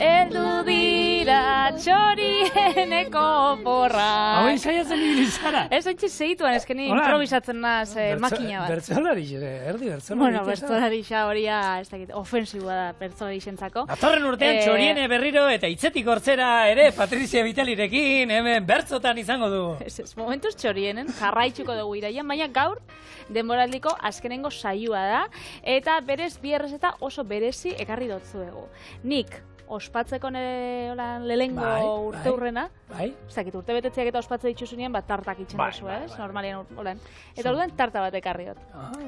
eldu dira txorieneko porra. Hau ensaiatzen ibili zara. Ez haitxe segituan, eskeni improvisatzen naz makina bat. Bertzolari, erdi bertzolari. Bueno, bertzolari horia, ez dakit, ofensiboa da bertzolari zentzako. Datorren urtean txoriene berriro eta hitzetik hortzera ere Patrizia Vitalirekin hemen bertzotan izango du. Ez, momentuz txorienen, jarraitzuko dugu iraian, baina gaur denboraldiko azkenengo saioa da, eta berez bierrez eta oso berezi ekarri dotzuegu. Nik, ospatzeko nire lehengo urte hurrena, ez dakit, urte betetzeak eta ospatze dituzunean, bat tartak itxen duzu, ez? Normalian urtean. Eta orduan tarta bat ekarri dut.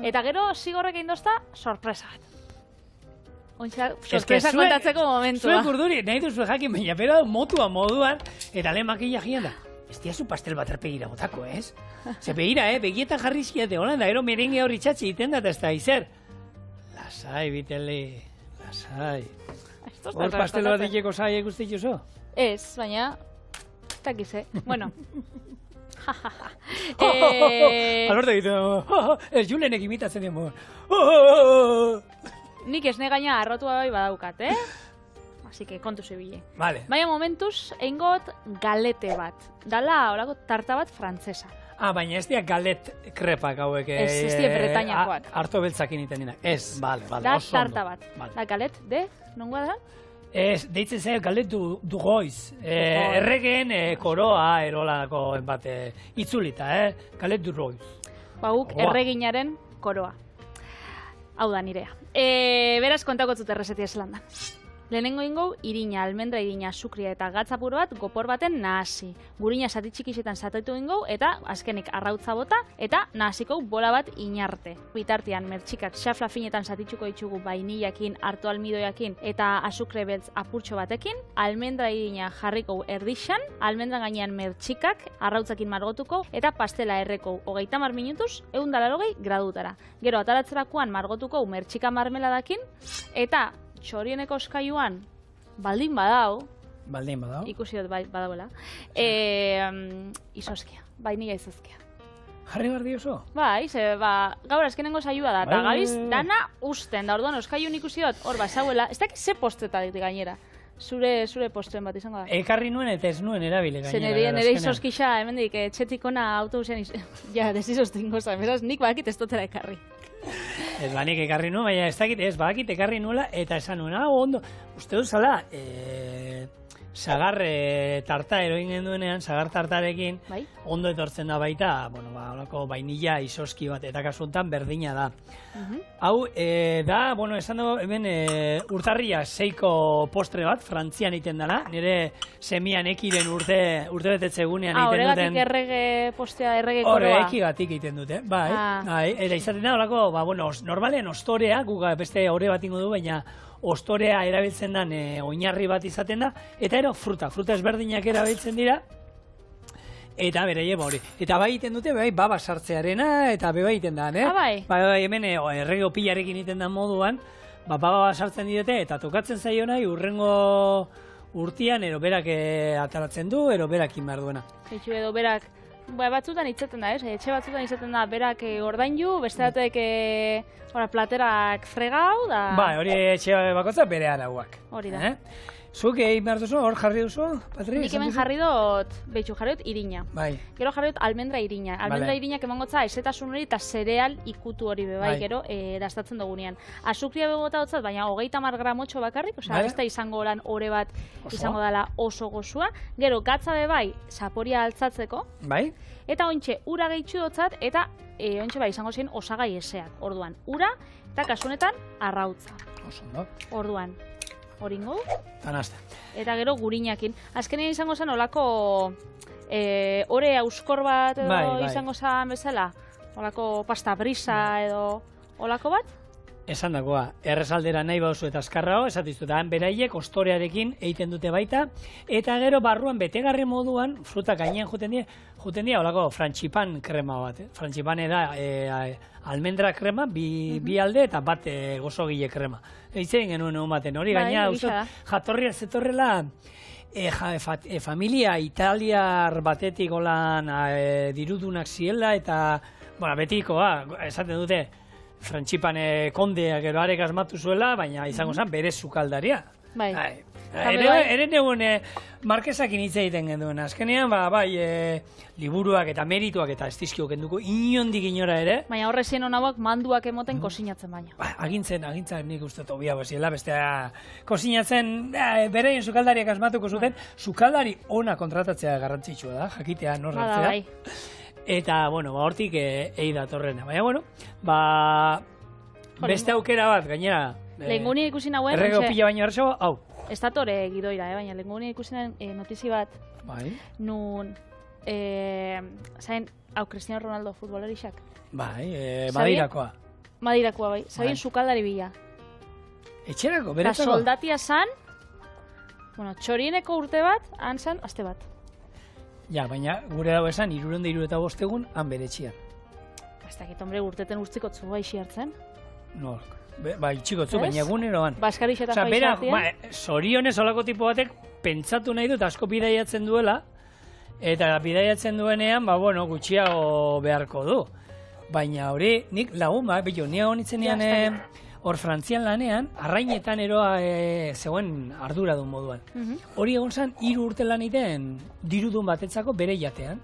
Eta gero zigorrek egin dozta, sorpresa bat. Ontsa, sorpresa kontatzeko momentua. Zuek urduri, nahi duzu jakin, baina bera motua moduan, eta lehen makilla gian da. Ez diazu pastel bat erpegira botako, ez? Ze begira, begietan jarri ziate, holan da, ero merenge hori txatzi iten da, ez da, izer. Lasai, Vitali, lasai. Hor pastel bat diteko zai guzti juzo? Ez, baina, takize, bueno. Alberto egiten, ez Julenek imitatzen dien Nik esne gaina arrotua bai badaukat, Así que kontu zebile. Vale. Baina momentuz, eingot galete bat. Dala, horako tarta bat frantzesa. Baina ez diak galet krepak hauek. Ez diak bretainakoak. Harto beltzakin iten dira. Ez, bale, da tarta bat. Da galet, nongoa da? Ez, deitzen zen galet du goiz. Erregeen koroa erolako bat itzulita, galet du goiz. Guk erreginaren koroa. Hau da nirea. Beraz, kontako zute resetia zelan da. Lehenengo ingo, irina, almendra irina, sukria eta gatzapuro bat gopor baten nahasi. Gurina zati txikisetan zataitu ingo eta azkenik arrautza bota eta nahasiko bola bat inarte. Bitartean mertxikak xafla finetan zatitzuko ditugu vainillakin, harto almidoiakin eta azukre beltz apurtxo batekin. Almendra irina jarriko erdixan, almendra gainean mertxikak arrautzakin margotuko eta pastela erreko 30 minutuz 180 gradutara. Gero ataratzerakoan margotuko mertxika marmeladakin eta txorieneko oskaiuan, baldin badau, ikusi dut badauela, izoskia, vainilla izoskia. Jarri bardi oso? Bai, gaur azkenengo saioa da, eta gabiz dana usten, da orduan oskaiun ikusi dut, hor basauela, ez dakit ze posteta dit gainera, zure postuen bat izango da. Ekarri nuen eta ez nuen erabile gainera. Nere izoskisa, hemendik, etxetikona autobusean, ja, desizostingo zan, beraz, nik bakit ez dutera ekarri. Ez banik ekarri nuen, baina ez dakit, ez bakit ekarri nuela, eta esan nuen, ondo, uste dut zala, sagar tarta eroin genduenean, sagar tartarekin, ondo etortzen da baita, holako vainilla isoski bat, eta kasuntan berdina da. Hau, da, esan dugu, hemen urtarria 6ko postre bat, Frantzian iten dela, nire semian ekiren urte betetze egunean iten duten. Horregatik errege postea, errege koroa. Horregatik batik iten dute, bai, eta izaten da, holako, normalean ostorea, guk beste hore bat ingo du, baina ostorea erabiltzen den oinarri bat izaten da, eta fruta ezberdinak erabiltzen dira, eta bere hori. Eta bai iten dute, baba sartzearena, eta beba iten da, Bai, hemen errege opilarekin iten da moduan, baba sartzen diote, eta tokatzen zaio nahi, urrengo urtean, berak ataratzen du, berak inbar duena. Etxu edo berak, batzutan itzaten da, etxe batzutan itzaten da, berak ordaindu, beste batek platerak fregau, da... Bai, hori etxe bakotza bere arauak. Hori da. Zuk egin behar duzu, hor jarri duzu, Patri? Nik hemen jarri dut irina. Bai. Gero jarri dut almendra irina. Almendra irinak emangotza esetasun hori eta zereal ikutu hori bebai, gero dastatzen dugunean. Azukria begota dutzat, baina 30 gramotxo bakarrik, ez da izango lan ore bat izango dela oso gozua. Gero gatza bebai, zaporia altzatzeko. Bai. Eta ointxe, ura gehitxu dutzat, eta ointxe bai izango zen osagai eseak. Orduan, ura eta kasunetan arrautza. Oso, orduan. Horingo. Tanazta. Eta gero gurinakin. Azkenean izango zen olako ore auskor bat edo izango zen bezala. Olako pasta brisa edo olako bat. Esan dagoa, errezaldera nahi bauzu eta azkarrao, esatizu da, beraiek ostorearekin egiten dute baita, eta gero barruan betegarri moduan, fruta gainean juten dira, olako frantxipan krema bat. Frantxipane da almendra krema, bi alde eta bat gozogile krema. Eitzen genuen egun baten, hori gaina, jatorria zetorrela, familia italiar batetik olan dirudunak ziela, eta betikoa, esaten dute, Frantxipan kondeak gero arek asmatu zuela, baina izango zen bere sukaldaria. Bai. Ere neuen markesakin hitz egiten genduen. Azkenean, liburuak eta merituak eta ez dizkio kenduko inondik inora ere. Baina horrezien honauak manduak emoten kosinatzen baina. Agintzen nik uste obia basiela, bestea kosinatzen bereien sukaldariak asmatuko zuten, sukaldari ona kontratatzea garrantzitsua da, jakitea norratzea. Eta, hortik egi datorrena. Baina, beste aukera bat, gainera. Lehenguni ikusi nauen. Errege opila baino errexo, hau. Ez datore gidoira, baina lehenguni ikusi nauen notizi bat. Bai. Nun, zain, hau Cristiano Ronaldo futbolerixak. Bai, Madirakoa. Madirakoa, bai. Zabien sukaldari bila. Etxerako, beretzako. Eta soldatia zan, txorieneko urte bat, han zan, aste bat. Ja, baina gure dago esan, 365 egun, han bere etxian. Ez dakit, hombre, urteten guztikotzu ixi hartzen. Nork. Itxikotzu, baina eguneroan. Baskarix eta joa zorionez olako tipo batek pentsatu nahi dut asko bidaiatzen duela, eta bidaiatzen duenean, gutxiago beharko du. Baina hori, nik lagun ni honitzen nean hor Frantzian lanean, arrainetan eroa zegoen arduradun moduan. Hori egon zen, 3 urte lan iten dirudun batetzako bere jatean.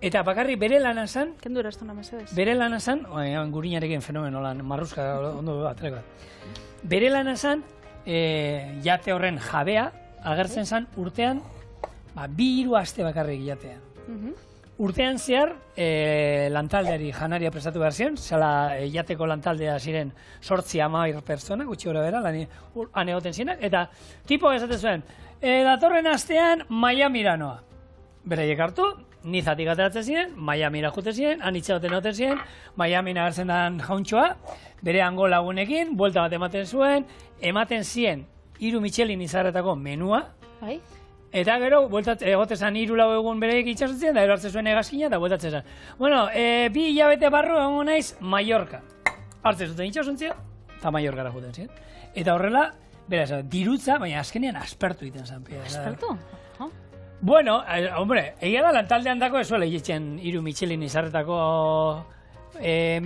Eta bakarrik bere lana zen, kendu eraztu namezedez. Bere lana zen, gurinarekin fenomenolan, marruzka ondo atrek bat. Bere lana zen, jate horren jabea, agertzen zen urtean, 2-3 aste bakarrik jatean. Urtean zehar, lantaldeari janaria prestatu behar ziren, zela jateko lantaldea ziren 8-10 pertsona, gutxi gora bera, han egoten zirenak, eta tipo esaten zuen, datorren astean Miamira noa. Bereiek hartu, nizatik ateratzen ziren, Miamira jute ziren, han itxagoten egoten ziren, Miamin agertzen den jauntxoa, bere hango lagunekin, buelta bat ematen zuen, ematen ziren 3 Michelin izarretako menua, eta gero, egotezan 3-4 egun bereik itxasotzen, da gero hartzen zuen egazkina, eta bueltatzen zen. 2 hilabete barru egon naiz Mallorca. Hartzen zuten itxasontzia, eta Mallorcara juten ziren. Eta horrela, beraz, dirutza, baina azkenean aspertu egiten zen. Aspertu? Hombre, egia da lantaldean dako ezuela hitzen 3 Michelin izarretako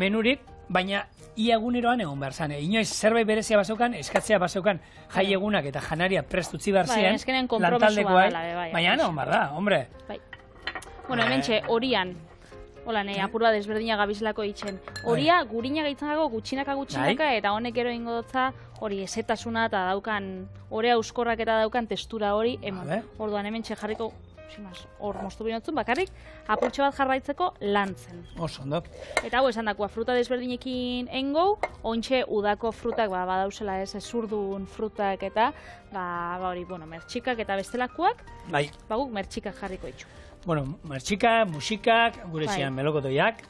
menurik, baina ia eguneroan egon behar zan. Inoiz zerbait berezia bazeukan, eskatzea bazeukan jai egunak eta janaria prestu utzi behar ziren lantaldekoa, baina egon behar da, hombre. Hementxe, horian, apurua desberdina gabizlako itzen. Horia, gurina gaitzanako gutxinaka, eta honek ero ingo dotza, hori ezetasuna eta daukan, hori euskorrak eta daukan testura hori, orduan hementxe jarriko, hor moztu binotzun, bakarrik, apurtxo bat jarraitzeko lantzen. Oso, ondo. Eta hau esan dakoa, fruta desberdinekin engou, ontxe udako frutak badauzela zurdun frutak eta, hori, mertxikak eta bestelakoak, guk mertxikak jarriko itxu. Mertxikak, musikak, gure zian melokotoiak,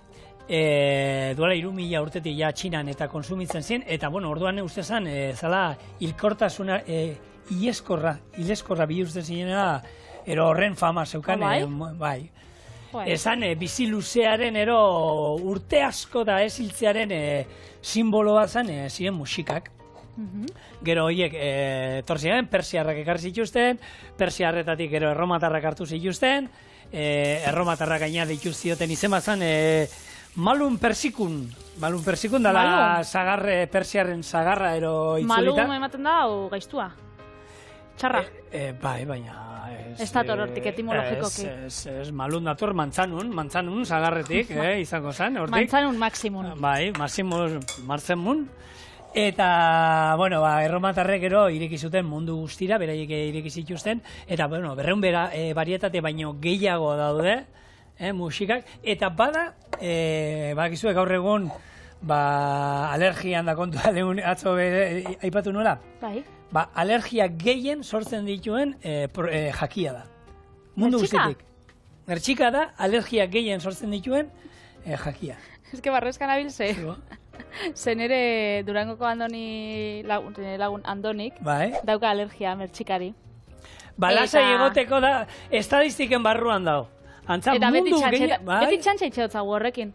duela 3.000 urtetik ja Txinan eta konsumitzen zen, eta orduan uste zen, zala hilkortasuna, ileskorra bihurtzen zinera, ero horren fama zeukan, bai. Esan, bizi luzearen ero urte asko da ez hiltzearen simboloa zen, ziren musikak. Gero horiek torziren, persiarrak ekarri zituzten, persiarretatik gero erromatarrak hartu zituzten, erromatarrak gaina dituzioten izen bazan, Malun persikun dala persiarren zagarra ero itzulita. Malun ematen da, o gaiztua? Txarra? Bai, baina... Ez dator hortik etimologikoki. Ez, malun dator mantzanun zagarretik, izango zen, hortik. Mantzanun maximun. Bai, martzemun. Eta, erromatarrek ero ireki zuten mundu guztira, beraiek ireki zituzten, eta, berreun barietate baino gehiago daude, musikak, eta bada, bakizue gaur egun, alergian da kontua lehun atzo aipatu nuela? Bai. Alergia gehien sortzen dituen jakia da. Mundu guztitik. Mertxika da, alergia gehien sortzen dituen jakia. Ez que barrezkan abilze. Zen ere Durangoko lagun Andonik, dauka alergia mertxikari. Lasai egoteko da, estadistiken barruan dago. Eta beti txantxa itxeotzagu horrekin.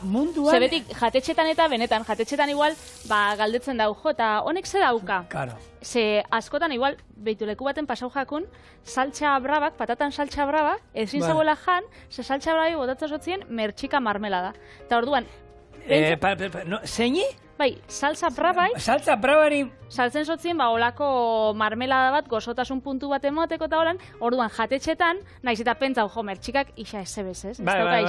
Munduan... Zebetik, jatetxetan eta benetan, jatetxetan igual, galdetzen daujo, eta honek ze dauka. Claro. Ze askotan igual, behitu leku baten pasau jakun, saltxa brabak, patatan saltxa braba, ezin zagoela jan, ze saltxa brabi botatzen zotzien mertxika marmelada. Eta orduan... Zeini? Bai, salsa brabai. Salsa brabari... Saltzen zotzien, olako marmelada bat, gozotasun puntu bat emoteko eta holan, orduan jatetxetan, naiz eta pentsau, mertxikak isa esebez, ez? Bai.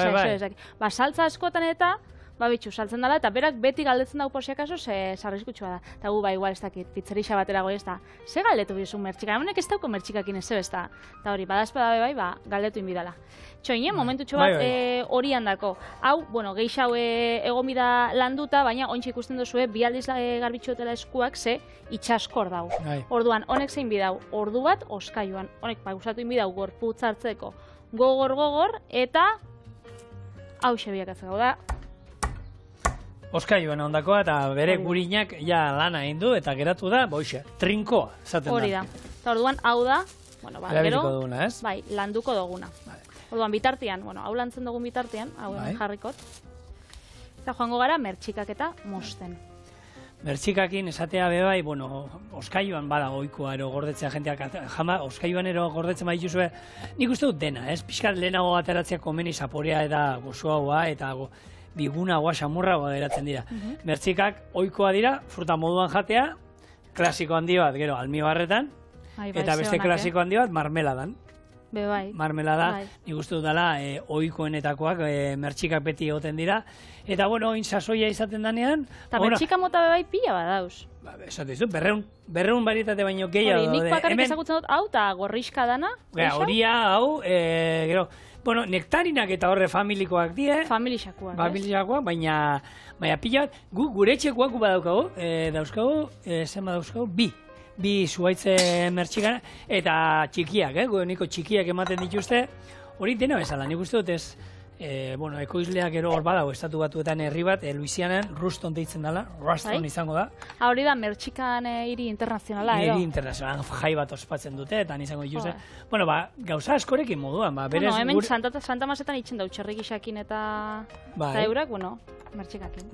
Ba, saltza askotan eta, bitxu, saltzen dela, eta berak beti galdetzen dau posiakaso, sarriskutsua da. Eta gu, igual ez dakit, pizzerixa batera goi ez da. Ze galdetu bizu mertxika? Hemenek ez dauko mertxikakin ez ez da. Eta hori, badazpada bai, galdetu inbidala. Txoine, momentutxo bat hori handako. Hau, geisha hau egon bida landuta, baina ontsa ikusten duzue, bi aldiz garbitxotela eskuak, ze itxaskor dau. Orduan, honek zein bidau, ordu bat, oskaiuan. Honek, usatu inbidau, gorputz hartzeko gogor, eta hau xebiak atzeko da. Oskaiuan ondakoa eta bere gurinak ja lana egin du eta geratu da, trinkoa, zaten da. Hori da. Eta orduan, hau da, erabiliko duguna, ez? Bai, landuko duguna. Orduan, bitartean, hau lantzen dugun bitartean, hau jarrikot. Eta joango gara, mertxikak eta mosten. Mertxikakin esatea bebai, oskaiuan bada goikoa ero gordetzea jenteak, jama, oskaiuan ero gordetzen badituzue, nik uste dut dena, ez? Piskat lehenago ateratzea komeni zaporea eta gozoagoa eta bigunagoa, samurragoa geratzen dira. Mertxikak ohikoa dira, fruta moduan jatea, klasiko handi bat, gero, almibarretan, eta beste klasiko handi bat, marmeladan. Bai. Marmelada, nik uste dut dela, ohikoenetakoak, mertxikak beti egoten dira. Eta, oin sasoia izaten danean... Eta mertxika mota bebai pila badauz. Esate izu, berreun barietate baino gehiago. Nik bakarrik ezagutzen dut, hau, eta gorriska dana. Horia, hau, gero... nektarinak eta horre familikoak die. Familixakoak, baina pila bat, gure etxekoak gu badaukagu, dauzkagu, bi zuaitze mertxikana, eta txikiak, niko txikiak ematen dituzte, hori dena bezala, nik uste dut ez, ekoizleak ero hor badago, estatu batuetan herri bat, Luisianan, Ruston deitzen dela, Ruston izango da. Hori da, mertxikan hiri internazionala, Hiri internazionala, jai bat ospatzen dute, eta izango dituzte. Gauza askorekin moduan, berez... Hemen Santa Masetan itxen dau, txerrik isakin eta eurak, mertxikakin.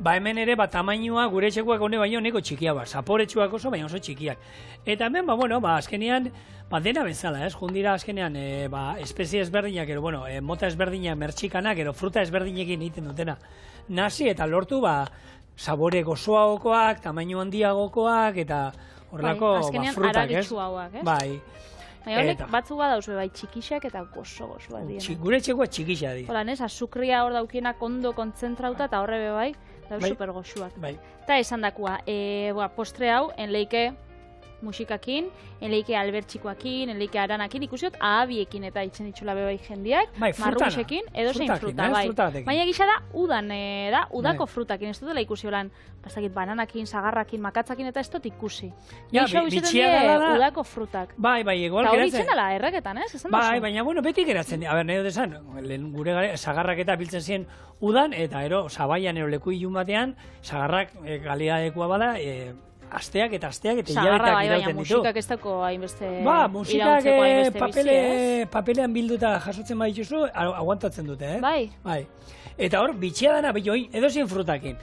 Hemen ere, tamainua gure etxekoak hone baino neko txikia, zaporetsuak oso, baina oso txikiak. Eta hemen, azkenean, dena bezala, ez? Jundira azkenean, espezie ezberdinak, mota ezberdinak mertxikanak, fruta ezberdinekin egiten dutena. Nasi eta lortu, sabore gozoagokoak, tamainu handiagokoak, eta horrelako frutak, ez? Azkenean, araritxuagoak, ez? Bai. Honek batzu badauzue, txikixak eta gozo-gozoa dira. Gure txekoa txikixak dira. Hola, nes, azukria hor daukienak ondo kontzentrauta eta horre bebai, dauz super gozoak. Eta esan dakua, postre hau, enleike musikakin, enleike albertxikoakin, enleike aranakin, ikusiot, ahabiekin eta itzen ditxula bebai jendiak, marruxekin, edo zein fruta, bai. Baina gisa da, udan, udako frutakin, ez dutela ikusi holan, pastakit bananakin, sagarrakin, makatzakin eta ez dut ikusi. Gisa bizeten die udako frutak. Bai, egoal geratzen. Eta hori itzen dela erreketan, ez? Bai, baina, beti geratzen, nahi dut esan, gure sagarrak eta biltzen ziren udan, eta sabaian leku ilun batean, sagarrak galidadekua bada, asteak eta hilabeteak irauten ditu. Musikak ez dako hainbeste irauntzeko hainbeste bizi, ez? Papelean bilduta jasotzen badituzu, aguantatzen dute, Bai. Eta hor, bitxia dana, edozien frutakin.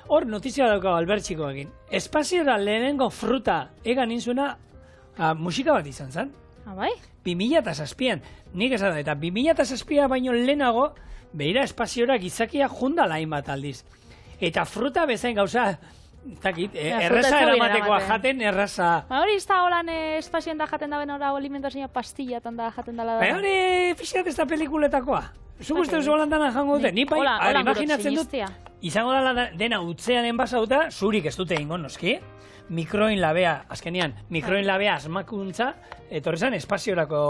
Hor, notizia daukago albertxikoakin. Espaziora lehenengo fruta egan inzuena, musika bat izan zen. Bai? 2007an. Nik esan da, eta 2007a baino lehenago, behira espaziora gizakia jundala hainbat aldiz. Eta fruta bezain gauza, erraza eramatekoa jaten, erraza. Hori ez da holan espazioan da jaten da benora alimentazioa pastillatan da jaten dala da. Hori pixkat ez da pelikuletakoa. Zuk uste oso holan dana jango dute. Ni bai, imaginatzen dut, izango dela dena utzean enbasauta, zurik ez dute ingo noski. Mikroin labea, azkenean, mikroin labea asmakuntza, etorrezan espaziorako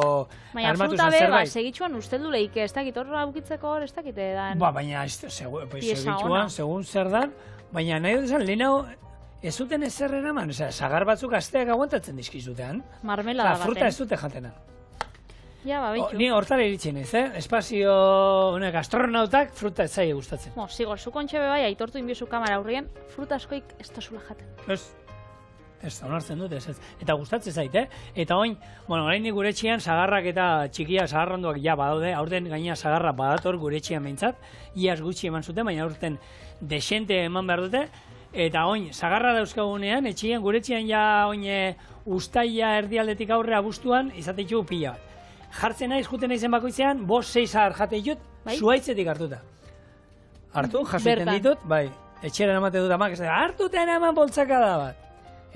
armatu zen zerbait. Baina segitxuan uste du leike, ez dakit horra aukitzeko hor, ez dakit edan. Baina segitxuan, segun zer dan, baina nahi dut esan, lehenago, ez zuten ezer eraman, sagar batzuk asteak aguantatzen dizkizutean. Marmelada baten. Fruta ez dute jatena. Ja, bitxu. Ni hortara iritsi nez, espazio astronautak fruta ez zaie gustatzen. Zigor, zu kontxe bebai, aitortu inbiozu kamara aurrien, fruta askoik ez da zula jaten. Ez da, onartzen dut, ez. Eta gustatzen zait, Eta oin, orain nik gure etxean sagarrak eta txikia sagarranduak ja badaude, aurten gaina sagarra badator gure etxean behintzat, iaz gutxi eman zuten, baina aurten desente eman behar dute, eta oin, sagarra dauzkagunean, etxean, gure etxean ja oin ustaia erdialdetik aurre abuztuan, izateitu pila bat. Jartzen naiz, juten naizen bakoitzean, 5-6 sagar jate ditut, zuaitzetik hartuta. Hartu, jasoiten ditut, bai. etxera eramate dut amak, hartu eta eraman boltzakada bat.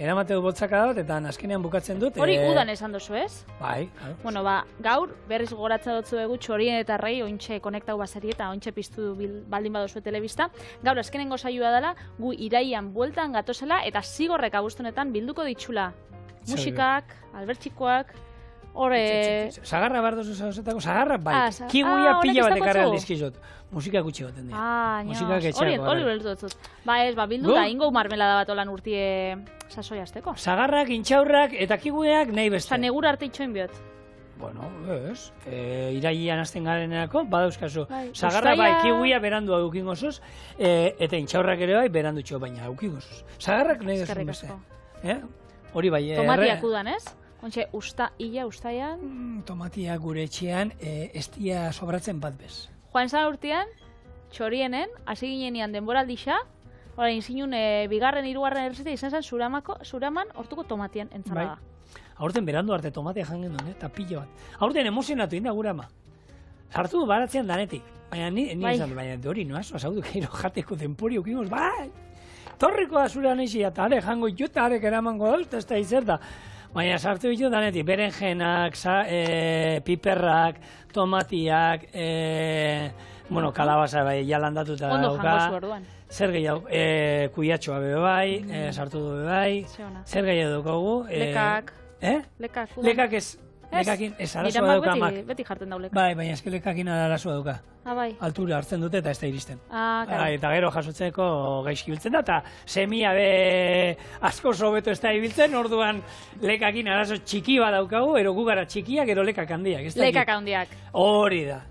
Eramate dut boltzakada bat, eta azkenean bukatzen dut. Hori udan esan duzu, ez? Bai. Bueno, gaur, berriz gogoratzen dutzu egu Txorien eta Rei, ointxe konektau bazari eta ointxe piztu baldin baduzu telebista. Gaur, azkenengo saioa dela, gu iraian bueltan gatozela, eta zigorrek agustunetan bilduko ditxula. Musikak, albertxikoak, Sagarra behar duzu zauzetako, sagarra bai. Kiwia pila bat ekarra aldizkizot. Musika gutxi baten dira. Musikak etxeako. Hori behartu dut. Bildu da, ingo marmelada bat olan urtie sasoi azteko. Sagarrak, intxaurrak eta kiwiak nahi beste. Negur arte itxoin biot. Bueno, ez. Iraian azten garenerako, badauzkazu. Sagarra bai, kiwia berandu aukingosuz, eta intxaurrak ere bai berandu txo, baina aukingosuz. Sagarrak nahi duzun beste. Hori bai. Tomatiak udan, ez? Ontxe, ustaian? Tomatia gure etxean, ez dia sobratzen bat bez. Joan zan urtean, Txorienen, hasi ginean denboraldixa, orain zinun bigarren, hirugarren errezita izan zen Suraman hortuko tomatien entzalada. Aurten berandu arte tomatia jangen duen, eta pilo bat. Aurten emozionatu inda gure ama. Sartu du baratzean danetik. Baina ni esan, baina hori noaz, azaudu keiro jateko denpori ukimos, bai! Torriko da zura neixi, eta are jango ituta, are keramango dauz, ez da izerta. Baina sartu ditu danetik, berenjenak, piperrak, tomatiak, kalabaza bai, jalandatuta dauka. Ondo jango zu orduan. Zer gehiago, kuiatxoa bebe bai, sartu du bebe bai. Zer gehiago dukogu. Lekak. Lekak ez. Lekakin ez arazoa dauka amak. Beti jartzen dau lekak. Bai, baina eske lekakin arazoa dauka. Bai. Altura hartzen dute eta ez da iristen. Karo. Eta gero jasotzeko gaizki biltzen da, eta semia be asko sobeto ez da ibiltzen, orduan lekakin arazo txiki bat daukagu, ero gu gara txikiak, ero lekak handiak. Lekak handiak. Hori da.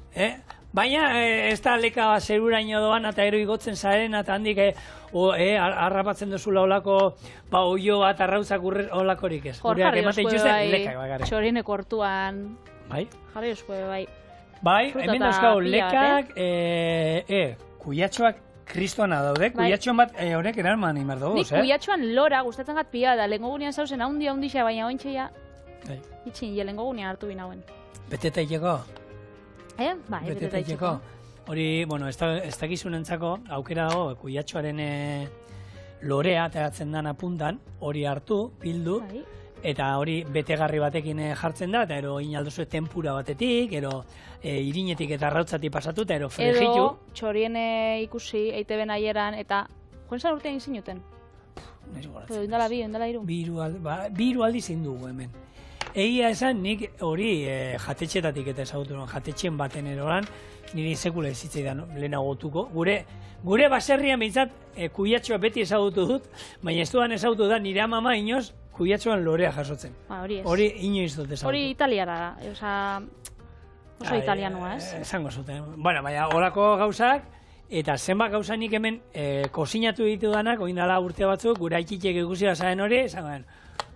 Baina ez da leka zeruraino doan, eta ero igotzen zaren, eta handik harrapatzen duzula olako oio bat arrautzak olakorik ez. Jarri oskue bai, Txorineko hortuan. Bai? Jarri oskue bai. Bai, hemen dauzkau lekak, kuiatxoak kristoana daude, kuiatxoan bat horrek erarman imar dugu, Nik kuiatxoan lora gustatzen gat pila da, lehenko gunean zauzen haundixa, baina ointxeia itxin, lehenko gunean hartu binauen. Beteta iteko? Bai, beteta iteko. Hori, ez dakizunentzako, aukera dago, kuiatxoaren lorea ateratzen dan apuntan, hori hartu, bildu, eta hori betegarri batekin jartzen da, eta ero inaldozu tempura batetik, ero irinetik eta arrautzatik pasatu, eta ero frijitu. Edo, Txoriene ikusi, EITB-en aieran, eta joan zan urtean izin juten? Edo, indala iru? Biru aldi zein dugu hemen. Egia esan, nik hori jatetxetatik eta ezagutu nuen, jatetxen baten erolan, niri sekula ezitzaidan lehenagotuko. Gure baserrian behintzat kuiatxoa beti ezagutu dut, baina ez dudan ezagutu da nire amama inoz kuiatxoan lorea jasotzen. Hori inoiz dut ezagutu. Hori italiara da, oso italianoa, ez? Esango zuten. Baina, horako gauzak, eta zenbat gauza nik hemen kozinatu ditu danak, oindala urte batzuk, gure aikitxek ikusi bazaren hori, esango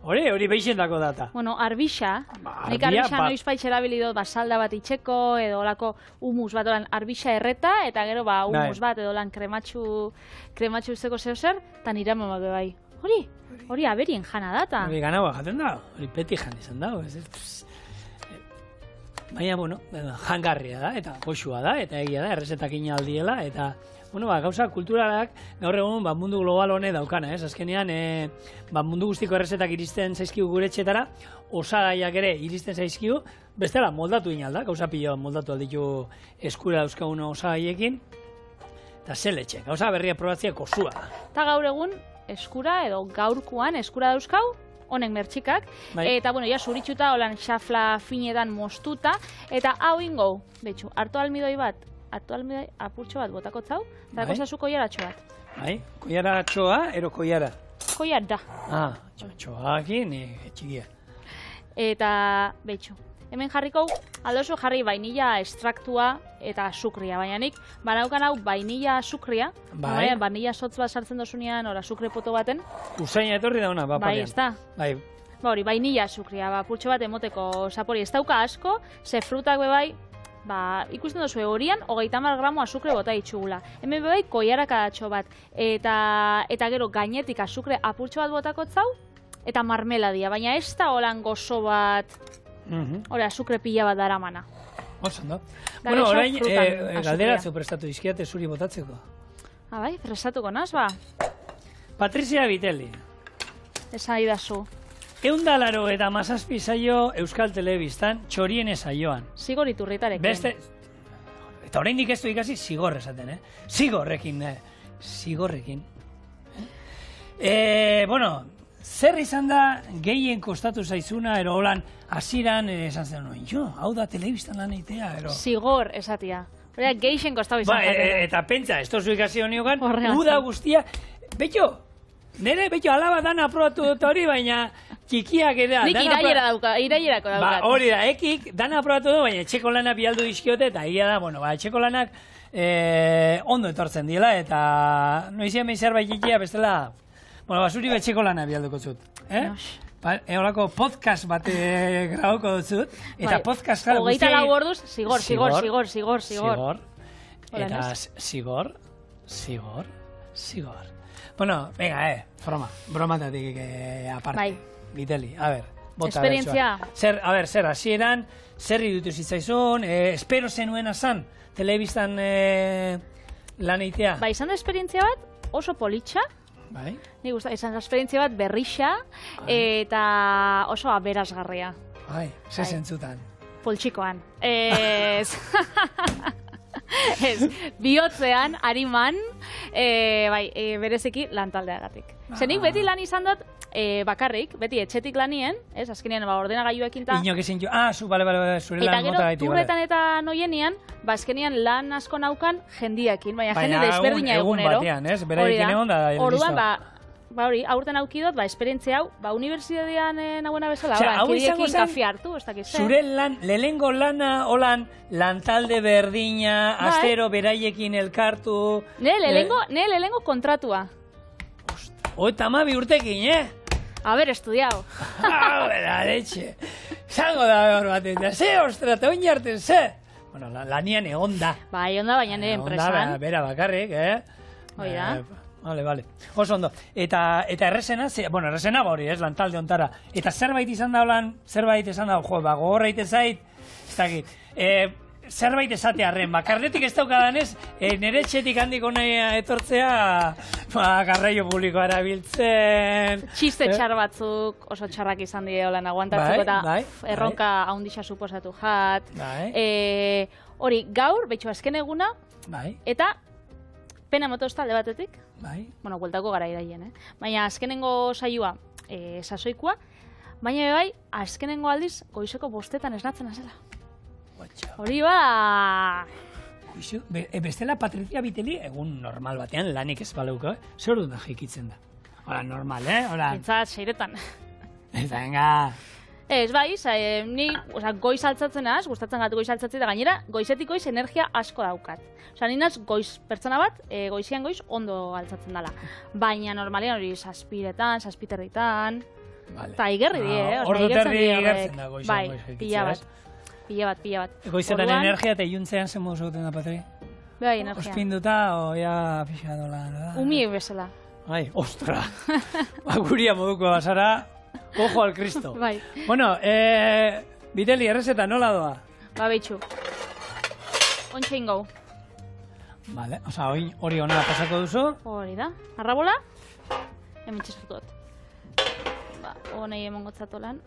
hori beixendako data. Arbixa, nik arbixa noiz paitxera bilidot, salda bat itxeko, edo olako humus bat, arbixa erreta, eta gero humus bat, edo lan krematxu izteko zer, eta nire amamak bai. Hori aberien jana data. Hori ganaua jaten da, hori beti jan izan da. Baina, jangarria da, eta goxua da, eta egia da, errezetakin aldiela, eta gauza kulturalak gaur egun mundu global hone daukana, ez? Azkenean, mundu guztiko errezetak iristen zaizkigu gure etxetara, osagaiak ere iristen zaizkigu, bestela moldatu inalda, gauza pilo moldatu alditu eskura dauzkagun osagaiekin, eta zeletxe, gauza berria probatzea kosua da. Eta gaur egun, eskura edo gaurkuan eskura dauzkau, honek mertxikak, eta ja zuritxuta, holan xafla finetan mostuta, eta hau ingo, betxu, hartu almidoi bat, apurtxo bat botako zau, eta kozazu koiaratxo bat. Koiaratxoa, ero koiara? Koiara. Txoakin, txikia. Eta, betxu, hemen jarriko, aldozu jarri vainilla estraktua eta sukria, baina nik, banaukan hau vainilla sukria, vainilla sotz bat sartzen dozunean, ora sukre poto baten. Usaina etorri da ona, Bai, ez da. Hori, vainilla sukria, apurtxo bat emoteko sapori, ez dauka asko, ze frutak bebai, ikusten duzu horian, 30 gramo azukre bota itxugula. Hemen bebai koiarakadatxo bat, eta gero gainetik azukre apurtxo bat botako zau, eta marmeladia, baina ez da holan gozo bat, hori azukre pila bat dara mana. Osan da. Orain, galdera zeu prestatu dizkiate zuri botatzeko. Bai, prestatuko naz, ba. Patrizia Bitelli. Esan idazu. 187 saio Euskal Telebistan txoriene saioan. Zigor Iturritarekin. Beste... Eta oraindik ez du ikasi zigor esaten, Zigorrekin, Zigorrekin. Bueno, zer izan da gehien kostatu zaizuna, ero holan, hasieran esan zen, jo, hau da telebistan lan eitea, ero... Zigor esatia. Hora, geixen kostatu izan zaten. Eta pentsa, ez tozu ikasi honiokan, uda guztia, betxo, alaba dana aprobatu dut hori, baina txikiak eda... Nik iraierako daukat. Ba, hori da, ekik, dana aprobatu du, baina etxeko lanak bialdu dizkiote, eta egia da, bueno, etxeko lanak ondo etortzen dila, eta noizien behin zerbait txikia bestela, bueno, zuri etxeko lanak bialduko zut. Horako podcast bat grabauko dut, eta podcast gara guzti... 24 orduz, zigor. Eta zigor. Bueno, venga, bromatatik aparte. Bitelli, a ver, bota. Esperientzia. Zer, hasieran, zer iruditu zitzaizun, espero zenuen azan, telebistan lan eitea. Ba, izan da esperientzia bat, oso politxa. Bai. Ni gusta, izan da esperientzia bat berrixa, eta oso aberasgarria. Bai, ze zentzutan. Poltsikoan. Bihotzean, ariman, bereziki lantaldeagatik. Zenik beti lan izan dut, bakarrik, beti etxetik lanien, azkenean ordenagailuekin ta... Inok ezin jo, bale, zure lan mota gaiti, Eta gero, turretan eta noienian, azkenean lan asko naukan jendiakin, baina jende desberdina egunero. Baina egun batean, beraiekin egon da, listo. Orduan, aurten aukidot, esperientzia hau, unibertsitatean nagoena bezala, kidiekin kafe hartu, ez dakiz. Zure lan, lehengo lana, holan, lantalde berdina, astero beraiekin elkartu... Ne lehengo kontratua. Eta amabi urtekin, Haber estudiau. Letxe. Zango da hor baten, ostra, eta oin jarten, Bueno, lanian egon da. Bai, egon da, baina nire enpresan. Bera bakarrik, Hoi da. Vale. Oso ondo. Eta errezena, errezena hori, lantalde ontara. Eta zerbait izan da holan, gogorra ite zait, ez dakit. Zerbait esatearren, karnetik ez daukadanez, nire etxetik handik hona etortzea, garraio publikoa erabiltzen... Txiste txar batzuk oso txarrak izan dira holan aguantatzeko eta erronka haundisa suposatu jat. Hori, gaur, betxo azken eguna, eta pena motoz talde batetik, bueno, gueltako gara iraien, baina azkenengo saioa sasoikoa, baina bai, azkenengo aldiz goizeko 5 esnatzen azela. Hori ba... Bestela Patrizia Bitelli egun normal batean lanik ez baleuko, zer dut da jikitzen da? Hola, normal, Bintzat, seiretan. Eta venga... Ez, bai, ni goiz altzatzen az, gustatzen gatu goiz altzatzen da, gainera, goizetik goiz energia asko daukat. Ni naz goiz pertsona bat, goizian goiz ondo altzatzen dela. Baina normalean hori saspiretan, saspiterritan, eta igerri die, Ordu terri igertzen da goizan goiz jikitzen, Pila bat. Goizetan energia eta iuntzean zen modu zauten da, Patri? Bai, energia. Ospinduta, oia pixadola, da? Umiek bezala. Ai, ostra! Guria moduko bazara, ojo al Cristo. Bai. Bueno, Bitelli, errezeta, nola doa? Ba, behitxu. Ontsa ingo. Vale, hori hona pasako duzu? Hori da. Arrabola? Hemen txeskutot. Ba, honei emon gotzatolan.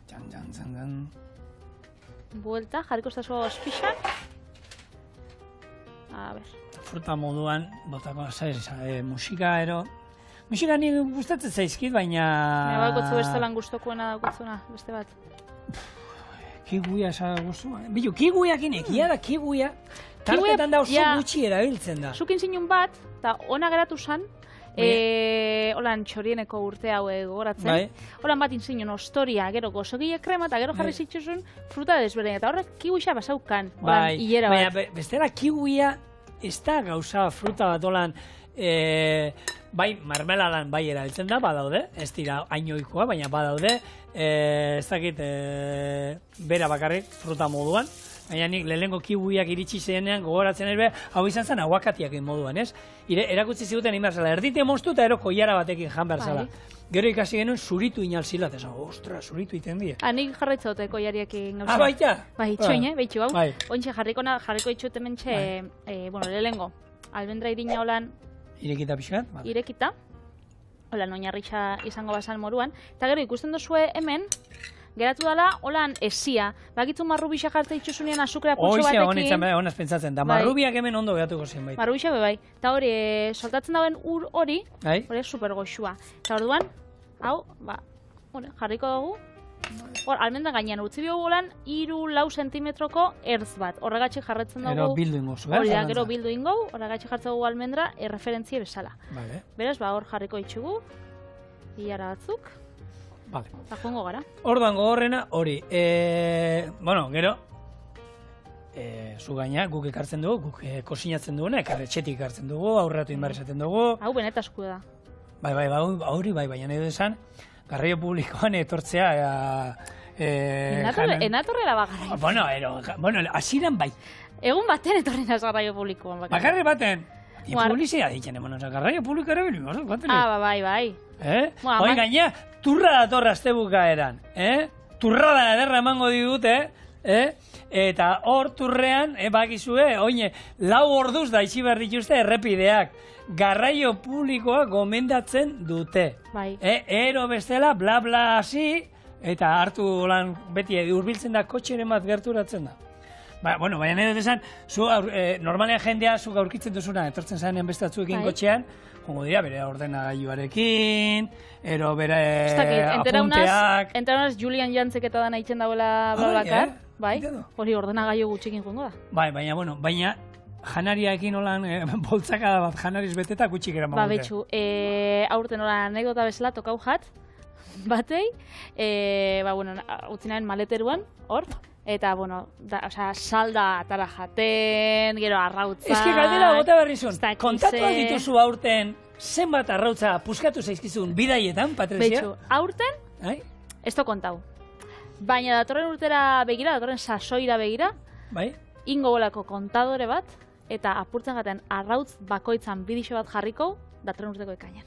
Txan. Buelta, jarriko estazo ospixan. A ver. Fruta moduan, botako, musika ero... Musika ni gustatzen zaizkit, baina... Nire bakotzu bestelan gustokuena daukotzuna, beste bat. Kiguia esan guztua. Bilu, kiguiakin ekia da, kiguia. Tartetan da oso gutxi erabiltzen da. Zukin zinun bat, eta ona geratu zan, holan txorieneko urte hau gogoratzen. Holan bat inzinun ostoria, gero gozogile krema, eta gero jarri zituzun fruta desberdin. Eta horrek kiguia basaukan, holan hilera bat. Baina, bestela kiguia ez da gauza fruta bat holan... Bai, marmeladan bai erabiltzen da, badaude, ez dira hainoikoa, baina badaude, ez dakit, bera bakarrik fruta moduan, baina nik lehenengo kiwiak iritsi zenean gogoratzen ere, hau izan zen aguakatiak moduan, ez? Erakutsi ziguten inberzala, erdite moztu eta ero koiara batekin jan berzala. Gero ikasi genuen zuritu inalzila, eta ostra, zuritu iten die. Nik jarraitzote koiariekin gauza. Baita? Bai, itxoin, behitxu hau. Ontxe jarriko itxote mentxe, lehenengo, albendra irina holan, Irekita pixkat? Irekita. Hola, oinarritxa izango bazan moruan. Eta gero ikusten duzue hemen, geratu dela, holan esia. Bakitzu marrubixa jartza itxusunean azukrea putxo batekin. Hoizia, honaz pentsatzen, da marrubiak hemen ondo geratuko zen baita. Marrubixa bai. Eta hori, soltatzen dauen ur hori, hori super goxua. Eta orduan, hau, jarriko dugu. Hor, almendra gainean utzi biogu lan, 3-4 sentimetroko ertz bat. Horregatxik jarretzen dugu. Gero bildu ingo zu, Hori da, gero bildu ingo, horregatxik jartzen dugu almendra erreferentzia bezala. Vale. Beraz, hor jarriko itxugu, hilara batzuk. Vale. Eta joango gara. Orduan gogorrena, hori. Bueno, gero, zu gaina, guk ekartzen dugu, guk kosinatzen duguna, etxetik ekartzen dugu, aurratu inbar esaten dugu. Hau benetazku da. Hori bai, baina nahi esan, garraio publikoan etortzea... Enatorrela bagarraio. Bueno, asiran bai. Egun baten etorri naz garraio publikoan. Bakarri baten. Publizia ditzen, garraio publiko ere bilimos. Bai. Hoi gaina, turra datorra aztebuka eran. Turra da ederra emango digute, eta hor turrean, bakizue, oine, 4 orduz da itxi behar dituzte errepideak. Garraio publikoa gomendatzen dute. Bai. Ero bestela, bla bla hasi, eta hartu lan beti hurbiltzen da kotxeren bat gerturatzen da. Baina nahi dut esan, normalean jendea zuk aurkitzen duzuna, etortzen zanean beste batzuekin kotxean, jongo dira bere ordenagailuarekin, ero bere apunteak... Entera Julian Jantzek eta dana itzen dagoela blabakar, bai, hori ordenagailu gutxikin jongo da. Baina janariakin holan, boltzakada bat janariz beteta gutxik eran maute. Betxu, aurten holan anekdota bezala tokau jat, batei, utzinaren maleteruan, hor, eta, salda atara jaten, gero arrautza... Ez que galdera bota berrizun, kontatu dituzu aurten, zenbat arrautza puskatu zaizkizun bidaietan, Patricia? Betxu, aurten, ez to kontau. Baina datorren urtera begira, datorren sasoira begira, ingo bolako kontadore bat, eta apurtzen gaten arrautz bakoitzan bidixo bat jarriko, datorren urteko ekainan.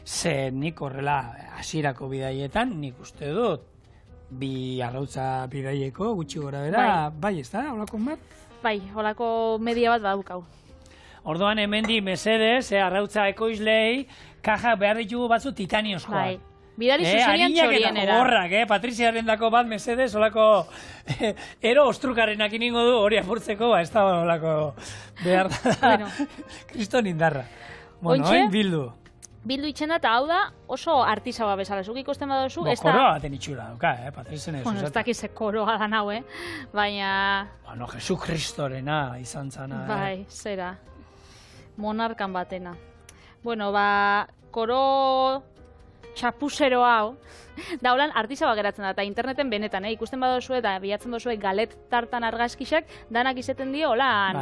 Ze nik horrela hasierako bidaietan, nik uste dut, 2 arrautza bidaieko, gutxi gora bera, bai ez da, holako bat? Bai, holako media bat badukau. Orduan hemendi mesedez, arrautza ekoizlei, kaja behar ditugu batzu titaniozkoak. Bai. Bidari zuzenian txorienera. Harinak eta gorrak, Patriziaren dako bat mesedez, holako ero ostrukarenak iningo du hori apurtzeko, ez da holako behar da. Kriston indarra. Bueno, oin bildu. Bildu itxena eta hau da oso artisaua bezala. Zuk ikusten badozu, ez da... Koroa baten itxura, Patrizen ez. Ez dakize koroa da nau, baina... Bueno, Jesu Kristorena izan zana. Bai, zera. Monarkan batena. Bueno, koro... txapusero hau, daulan artisaba geratzen da, eta interneten benetan, ikusten badozu eta bilatzen dozu galet tartan argazkisak, danak izeten dio, holan,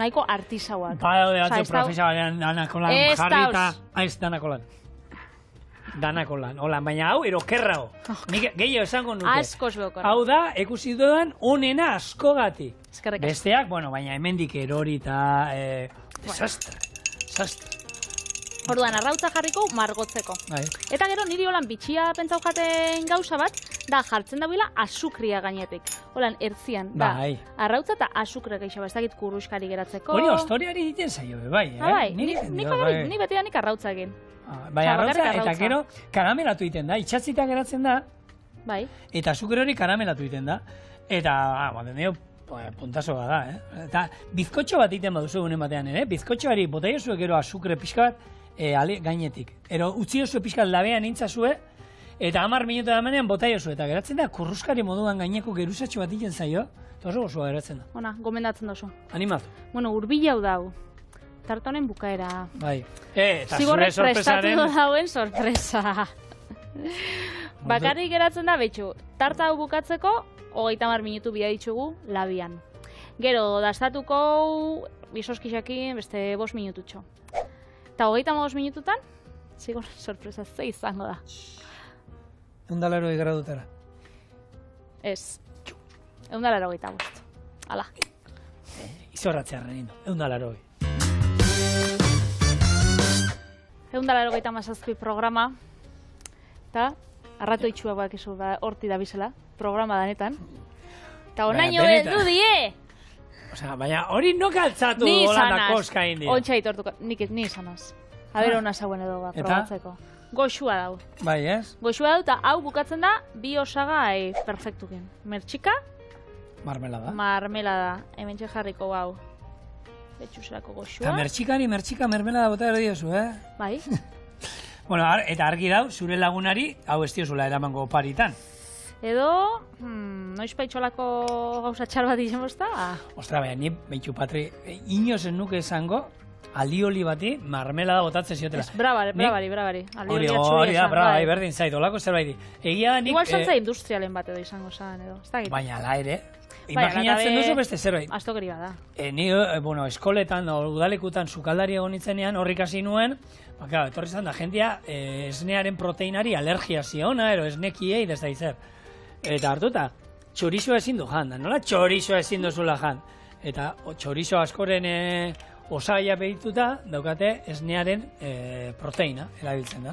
nahiko artisauak. Daude batzu profesionalean danakolan jarrita, ez danakolan. Danakolan, holan, baina hau, erokerrao. Nik gehiago esango nuke. Askoz beokor. Hau da, ekusi dudan, onena askogati. Eskerrik asko. Besteak, baina hemendik erori eta... Desastre. Orduan, arrautza jarriko margotzeko. Eta gero, niri holan bitxia pentsau jaten gauza bat, da jartzen dagoela azukria gainetik. Holan, ertzian, da, arrautza eta azukria geixaba, ez dakit kurruskari geratzeko. Hori, ostoriari diten zaio, bai, Ni betean nik arrautza egin. Bai, arrautza, eta gero, karamelatu egiten da, itxatzita geratzen da, eta azukria hori karamelatu egiten da, eta, puntasoa da, eta bizkotxo bat egiten baduzu egunen batean, bizkotxoari botaiozu gero azukre pixka bat, gainetik. Ero, utzi oso pixkat labean intzazue, eta 10 minutu da menean botaiozu, eta geratzen da, kurruskari moduan gaineko geruzatxo bat egiten zaio, eta oso gozoa geratzen da. Ona, gomendatzen dozu. Animatu. Bueno, urbila hau dau. Tartonen bukaera. Bai. Eta zure sorpresaren... Zigorrek prestatu dauen sorpresa. Bakarrik geratzen da, betxu, tarta hau bukatzeko, 30 minutu bia ditugu labian. Gero, dastatuko bisoskisakin beste 5 minututxo. Eta 35 minututan, zigor sorpresa ze izango da. 180 gradutara. Ez. 185. Hala. Izorratzea renindo. 180. 187 programa. Eta, arrato itxuagoak izu horti da bizela, programa danetan. Eta onaino beldu die! Baina hori no kaltzatu holan da koska indi. Ontsa itortuko, ni izanaz. A ber, hona zauen edo bat, probatzeko. Goxua dau. Bai, ez? Goxua dau, eta hau bukatzen da, bi osagai perfektuken. Mertxika, marmelada. Hemen jarriko hau. Betxuserako goxua. Eta mertxika mermelada bota ero diozu, Bai. Bueno, eta argi dau, zure lagunari, hau ez diozula eramango oparitan. Edo, noiz paitxolako gauza txar bat izan bozta? Ostra, baina, ni behitxu, Patri, inozen nuke esango, alioli bati marmelada botatzen ziotela. Ez, brabari. Hori da, brabari, berdin zait, olako zerbaiti. Egia da nik... Igual saltza industrialen bat edo izango zan, edo. Baina, ala ere, imaginatzen duzu beste zerbait. Aztokeri bada. Ni, eskoletan, udalekutan, sukaldari egon nintzenean, horrik hasi nuen, etorri zan da, jentia, esnearen proteinari alergia ziona, ero esnekiei, ez da izer. Eta hartuta, txorizo ezin du jan, nola txorizo ezin duzula jan. Eta txorizo askoren osaia behituta, daukate esnearen proteina, erabiltzen da.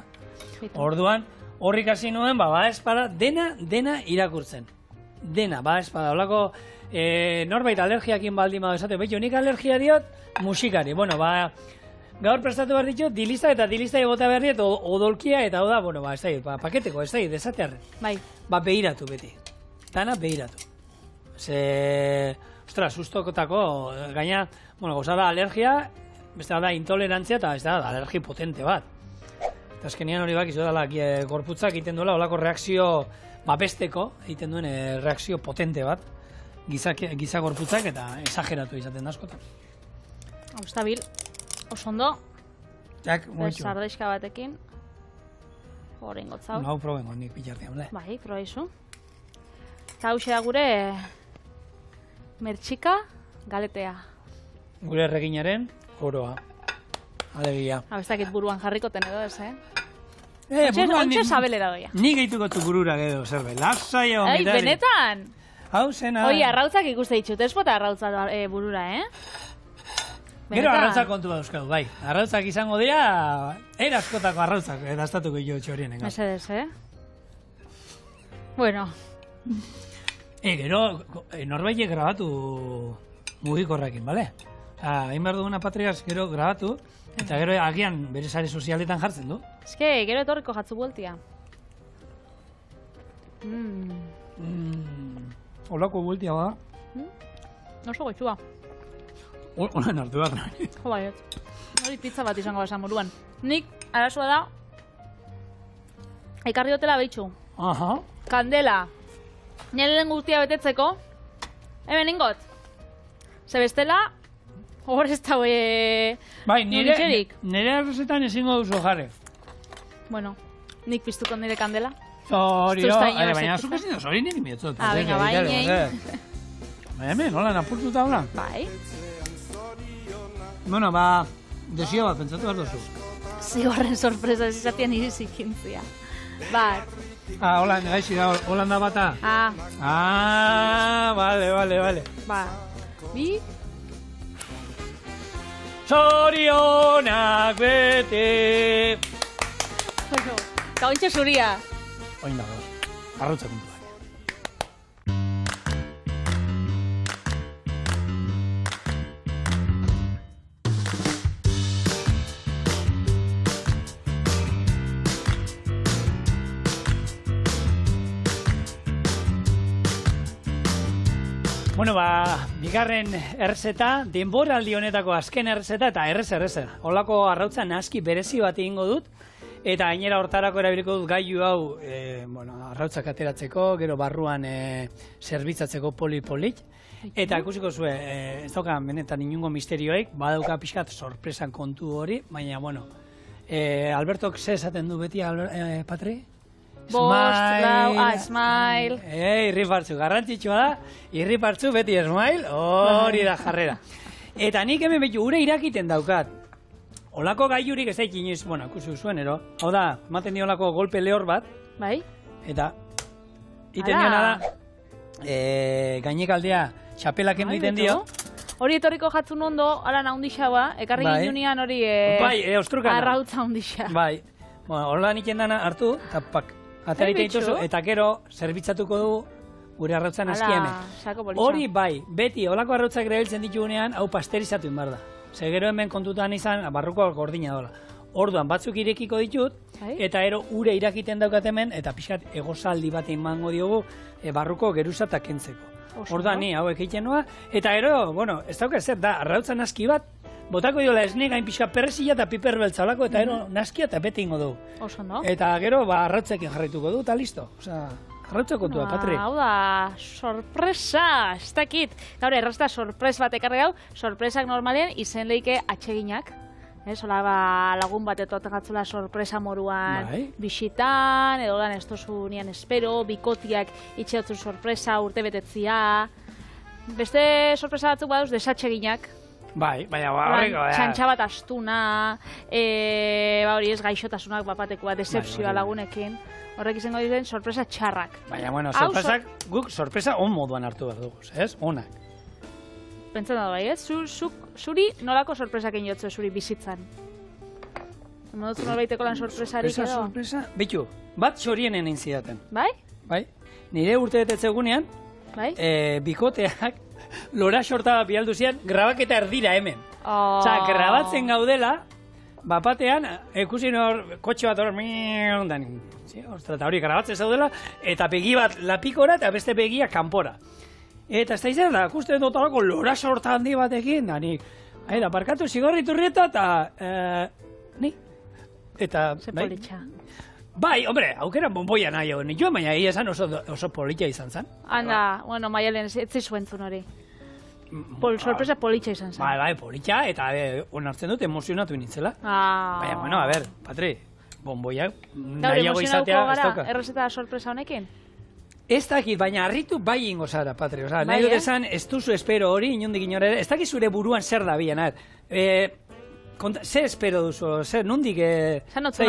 Orduan, horrik hasi nuen, espada, dena irakurtzen. Dena, espada, holako norbait alergiakin baldin badu esate, behitu, nik alergia diot musikari. Bueno, gaur prestatu behar ditut, dilista eta dilista bota behar diet, odolkia eta hau da, ez da, paketeko, ez da, desatearren. Bai. Behiratu beti. Dana behiratu. Ostra, sustokotako, gaina, goza da alergia, beste da intolerantzia eta ez da alergi potente bat. Eta azkenian hori bak, izo dala, gorputzak egiten duela, olako reakzio, besteko, egiten duen reakzio potente bat, giza gorputzak eta exageratu izaten da askotan. Hau, estabil, oso ondo, sardaiska batekin, horrein gotzau. Hau probengo, nik pilartean, le? Bai, proba izu. Eta hau da gure mertxika galetea. Gure erreginaren koroa. Alegia. Hau, ez dakit buruan jarrikoten edo ez, Ontxe sabelera doia. Ni gehituko tu burura edo, zerbait. Lasai egon gitari. Benetan! Hau zena... Oi, arrautzak ikuste ditut, ez bota arrautza burura, Gero arrautzak kontu bat euskadu, bai. Arrautzak izango dira, askotako arrautzak, dastatuko jo txorien. Mesedez, Bueno. Gero, norbaitek grabatu mugikorrakin, bale? Hain behar duguna Patriaz gero grabatu, eta gero agian bere sare sozialetan jartzen du. Gero etorriko jatzu bueltia. Olako bueltia bada. Oso goitxua. Olan hartu behar nahi. Jo baiet. Hori pizza bat izango basan moruan. Nik, arazoa da, ekarri dutela behitxu. Kandela. Nire den guztia betetzeko. Hemen ingot. Ze bestela, hor ez da bai, nire errezetan ezingo duzu jarri. Bueno, nik piztuko nire kandela. Zorio, baina zuk ezin duz hori nire mietzot. Venga, baina. Hemen, hola, napurtuta hola. Bai. Bueno, desio bat, pentsatu behar duzu. Zigorren sorpresa ez izatean nire zikintzia. Bat. Hola, gaixi da, Holanda bata. Vale. Bi. Zorionak bete. Bueno, eta ointxe zuria. Oin dago, arrautza kontua. Bueno, bigarren errezeta, denboraldi honetako azken errezeta eta errez. Holako arrautza naski berezi bat egingo dut, eta gainera hortarako erabiliko dut gailu hau, arrautzak ateratzeko, gero barruan zerbitzatzeko poli-polit. Eta ikusiko zue, ez dauka benetan inungo misterioik, badauka pixkat sorpresan kontu hori, baina, Albertok ze esaten du beti, Patri? Smile. Irripartzu, garrantzitsua da, irripartzu beti smile, hori da jarrera. Eta nik hemen betu, ure irakiten daukat. Olako gaiurik ez da inoiz, ikusi zuen, hau da, ematen dio olako golpe lehor bat. Bai. Eta, iten diona da, gainekaldea txapelak egiten dio. Hori etorriko jatzun ondo, ala nahundixaua, ekarri ginean hori arrautza hundixea. Bai, hola nik endana hartu, eta pak. Atarita dituzu, eta gero, zerbitzatuko du gure arrautzan askieme. Hori bai, beti, holako arrautzak erabiltzen ditugunean, hau pasterizatu inbar da. Ze gero hemen kontutan izan, barruko gordina dola. Orduan batzuk irekiko ditut, eta ero ure irakiten daukat hemen, eta pixkat egozaldi bat emango diogu barruko geruza kentzeko. Orduan ni hauek egiten noa, eta ero, bueno, ez dauka zer da, arrautza naski bat, botako diola esne gain pixka perrezila eta piper beltzalako, eta ero naskia eta bete ingo du. Oso, no? Eta gero, arrautzekin jarraituko du, eta listo. Osea, arrautza kontua, Patri. Hau da, sorpresa, ez dakit. Gaur, errazta sorpres bat ekarri hau, sorpresak normalean izen leike atseginak. Hola, lagun bat etoaten gatzula sorpresa moruan bisitan, edo lan ez tozu nian espero, bikotiak itxeotzen sorpresa, urte betetzia. Beste sorpresa batzuk baduz, desatseginak. Baina horreko, txantxa bat astuna, hori ez gaixotasunak bapatekoa, decepzioa lagunekin. Horrek izango diren sorpresa txarrak. Baina, bueno, sorpresak, guk sorpresa on moduan hartu behar dugu, ez? Onak. Pentsan da bai, ez? Zuri nolako sorpresak inotze zuri bizitzan? Modotzu norbaiteko lan sorpresarik edo? Sorpresa? Bitu, bat txorienen egin zidaten. Bai? Bai. Nire urte betetze gunean, bikoteak lora sorta bialdu zian, grabaketa erdira hemen. Osa, grabatzen gaudela, bapatean, ikusi hor, kotxe bat hor, eta hori grabatzen zaudela, eta begi bat lapikora eta beste begia kanpora. Eta ez da izan da, ikusten dut alako lora sorta handi batekin, da nik, da, parkatu zigorri turrieta, eta, ni, eta, bai, hombre, aukera bonboia nahi hau nituen, baina egia esan oso politxa izan zen. Anda, bueno, Maialen, ez zizuentzun hori. Sorpresa politxa izan zen. Bai, politxa, eta onartzen dut emozionatu nintzela. Baina, bueno, a ber, Patri, bonboia nahiago izatea ez dauka. Errezeta sorpresa honekin? Ez dakit, baina harritu bai ingo zara, Patri. Osa, nahi dut esan, ez duzu espero hori, inondik inora ere. Ez dakit zure buruan zer da bian, ze espero duzu, zer, nondik,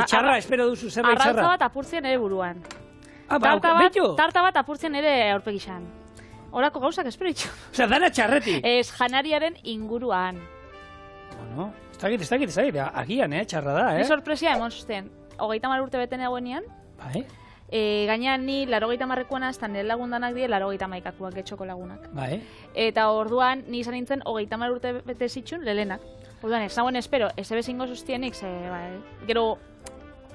txarra espero duzu, zer bai txarra? Arrautza bat apurtzen ere buruan. Tarta bat apurtzen ere aurpegixan. Horako gauzak espero itxu. Osa, dana txarretik. Ez janariaren inguruan. Bueno, ez dakit, agian, txarra da, Ni sorpresia emon zuzten, 30 urte beten egoenean. Bai. Gainean ni 80-marrekoana, ez da nire lagundanak die 80-maikakuak getxoko lagunak. Bai. Eta orduan ni izan nintzen 30 urte bete zitxun lelenak. Orduan ez nagoen espero, ez ebezingo zuztienik, gero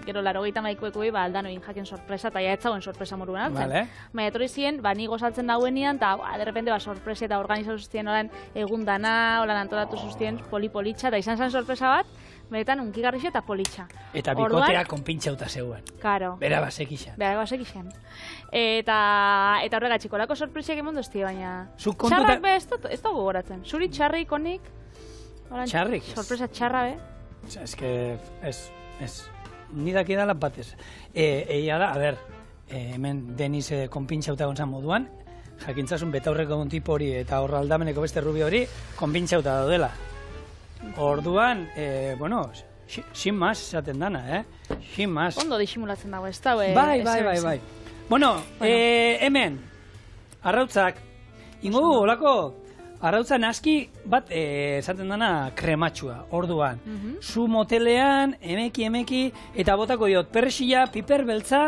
80-maikuekui aldano egin jaken sorpresa, eta ja ez zagoen sorpresa moruan altzen. Baina etorri ziren, ni gozaltzen dagoenean, eta derrepente sorpresa eta organizatu zuztien olan egundana, olan antolatu zuztien poli-politxa, eta izan zen sorpresa bat, beretan unkigarrixe eta politxa. Eta bikotea konpintxauta zeuen. Karo. Bera basekixan. Eta horregatxiko, lako sorpresiak emon dozti, baina... Txarrak be, ez da gogoratzen. Zuri txarrik honik? Txarrik? Sorpresa txarra be? Ez que, ez. Nidak idala batez. Egia da, a ber, hemen Deniz konpintxauta gontzan moduan, jakintzasun betaurreko un tipo hori eta horra aldameneko beste rubio hori, konpintxauta daudela. Orduan, bueno, sin más esaten dana, sin más. Ondo disimulatzen dago, ez da, Bai. Bueno, hemen, arrautzak, ingo du, olako, arrautza naski bat esaten dana krematxua, orduan. Zu motelean, emeki, eta botako diot, perresila, piper beltza,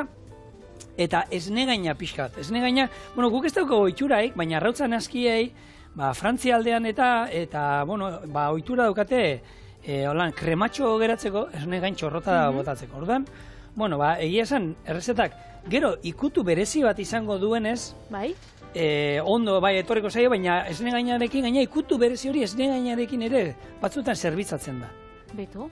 eta esnegaina pixkat. Esnegaina, bueno, guk ez dauko oituraik, baina arrautza naskiei, Frantzia aldean eta bueno, ohitura daukate krematxo geratzeko, esnegain txorrota botatzeko. Orduan, bueno, egia esan, errezetak, gero ikutu berezi bat izango duenez, ondo, etorriko zaio, baina esnegainarekin, gaina ikutu berezi hori esnegainarekin ere batzutan zerbitzatzen da. Betu.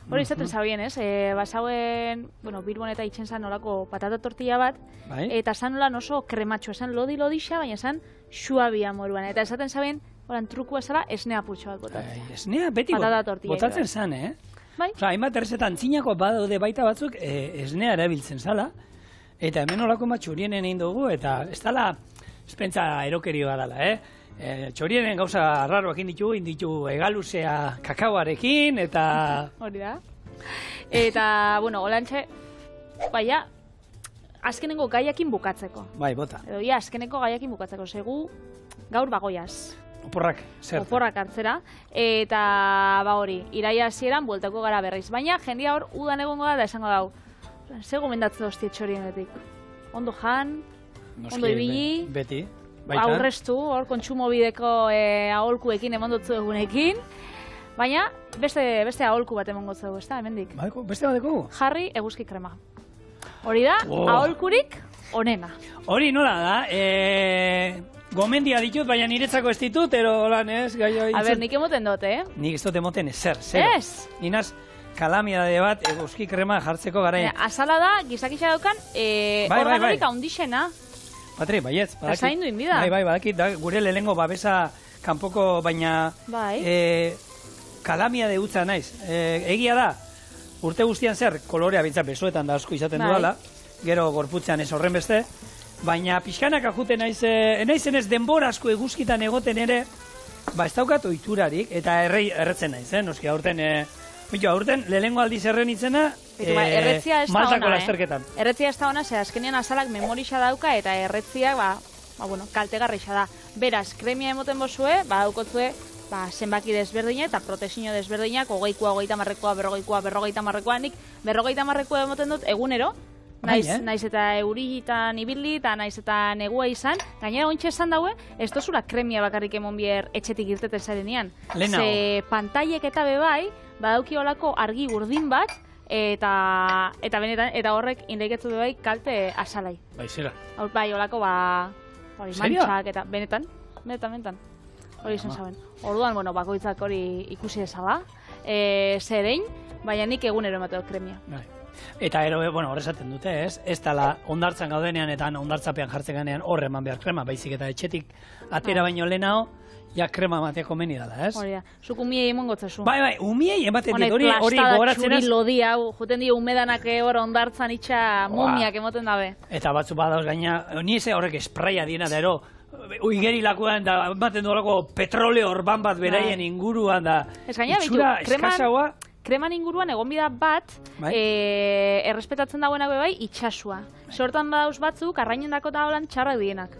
Hori izaten zabien, ez? Basauen, bueno, Bilbon eta itxen zan olako patata tortilla bat, eta zan nolan oso krematxo, esan lodi-lodixa, baina esan suabia moruan. Eta esaten zabien, horan trukua zela, esnea putxo bat botatzen. Esnea beti botatzen zan, Osa, hainbat errezetan txinako badaude baita batzuk esnea erabiltzen zala, eta hemen olako txurienen egin dugu, eta ez dala, espentza erokerioa dala, txorienen gauza arraroak inditu egaluzea kakaoarekin, eta... Hori da. Eta, bueno, holantxe, baina, azkenengo gaiakin bukatzeko. Bai, bota. Edo, azkeneko gaiakin bukatzeko, segu gaur bagoiaz. Oporrak, zer? Oporrak hartzera, eta, hori, iraia hasieran bueltako gara berriz. Baina, jendia hor, udan egongo da, da esango dau, ze gomendatzen dozti txorienetik. Ondo jan, ondo ibili. Beti. Aurreztu, hor kontsumobideko aholkuekin emondotzu egunekin. Baina, beste aholku bat emongo zeu, ez da, hemendik. Beste bat dugu? Jarri eguzki krema. Hori da, aholkurik onena. Hori nola da, gomendia ditut, baina niretzako ez ditut, ero lan ez? A ber, nik emoten dut, Nik ez dut emoten ezer, zero. Ez? Ninaz, kalamiade bat eguzki krema jartzeko garaia. Azala da, gizakitza daukan, organorik haundixena. Patri, baietz, badakit. Zaindu inbida. Bai, badakit, gure lehengo babesa kanpoko, baina kalamiade utza naiz. Egia da, urte guztian zer, kolorea bitza besoetan da asko izaten duala, gero gorputzean ez horren beste, baina pixkanak ajuten naizen ez denbora asko eguzkitan egoten ere, ez daukat oiturarik, eta erretzen naiz, noski aurten, lehengo aldiz erren itzena, maltako lasterketan. Erretzia ez da ona, ze azkenean azalak memorixa dauka, eta erretziak, kaltegarrixa da. Beraz, kremia emoten bozue, daukotzue, zenbaki desberdina eta protesino desberdinak, 20koa, 30koa, 40koa, nik 40koa emoten dut egunero, naiz eta euritan ibili eta naiz eta negua izan, gainera ointxe esan daue, ez tozula kremia bakarrik emon bier etxetik irteten zarenean. Ze pantailek eta bebai, badauki olako argi urdin bat, eta benetan, eta horrek indaiketzu bebai kalte asalai. Bai, zera. Bai, olako mantxak eta benetan. Hori izan zauen. Orduan, bakoitzak hori ikusi ezala, zerein, baina nik egunero emateo kremia. Eta horrezaten dute, ez? Ez tala ondartzan gaudenean eta ondartzapean jartzen ganean horre eman behar krema, baizik eta etxetik atera baino lehenago, ja krema mateako meni dala, ez? Hori da, zuk umiei emon gotzazu. Bai, umiei ematen dit, hori gogoratzen ez? Txuri lodi hau, juten dio umedanak hor ondartzan itxa mumiak emoten dabe. Eta batzu badauz gaina, ni eze horrek espraia diena da ero, uigeri lakuan da, ematen duelako petroleo orban bat beraien inguruan da, itxura eskazagoa. Kreman inguruan egon bida bat, errespetatzen dagoenak bai, itxasua. Sortan badauz batzuk, arrainendako eta holan txarrak dienak.